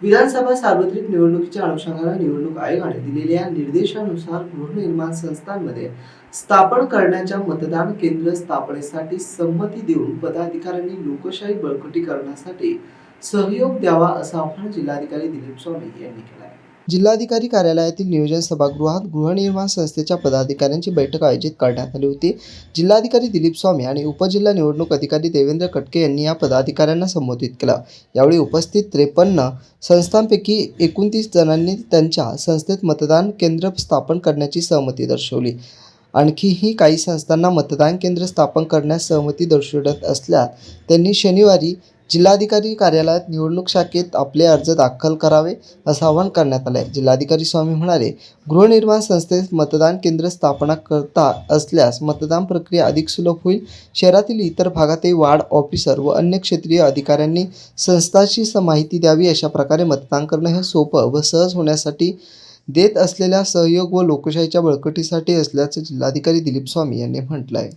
विधानसभा सार्वत्रिक निवडणुकीच्या अनुषंगाने निवडणूक आयोगाने दिलेल्या निर्देशानुसार गृहनिर्माण संस्थांमध्ये स्थापन करण्याच्या मतदान केंद्र स्थापनेसाठी संमती देऊन पदाधिकाऱ्यांनी लोकशाही बळकटी करण्यासाठी सहयोग द्यावा असं आवाहन जिल्हाधिकारी दिलीप स्वामी यांनी केलं आहे। जिल्हाधिकारी कार्यालयातील नियोजन सभागृहात गृहनिर्माण संस्थेच्या पदाधिकाऱ्यांची बैठक आयोजित करण्यात आली होती। जिल्हाधिकारी दिलीप स्वामी आणि उपजिल्हा निवडणूक अधिकारी देवेंद्र कटके यांनी या पदाधिकाऱ्यांना संबोधित केलं। यावेळी उपस्थित 53 संस्थांपैकी 29 जणांनी त्यांच्या संस्थेत मतदान केंद्र स्थापन करण्याची सहमती दर्शवली। आणखीही काही संस्थांना मतदान केंद्र स्थापन करण्यास सहमती दर्शवत असल्यास त्यांनी शनिवारी जिल्हाधिकारी कार्यालयात निवडणूक शाखेत आपले अर्ज दाखल करावे असं आवाहन करण्यात आले। जिल्हाधिकारी स्वामी म्हणाले, गृहनिर्माण संस्थेत मतदान केंद्र स्थापना करता असल्यास मतदान प्रक्रिया अधिक सुलभ होईल। शहरातील इतर भागातही वार्ड ऑफिसर व अन्य क्षेत्रीय अधिकाऱ्यांनी संस्थांची माहिती द्यावी। अशा प्रकारे मतदान करणं हे सोपं व सहज होण्यासाठी देत असलेला सहयोग व लोकशाहीच्या बळकटीसाठी असल्याचं जिल्हाधिकारी दिलीप स्वामी यांनी म्हटलं आहे।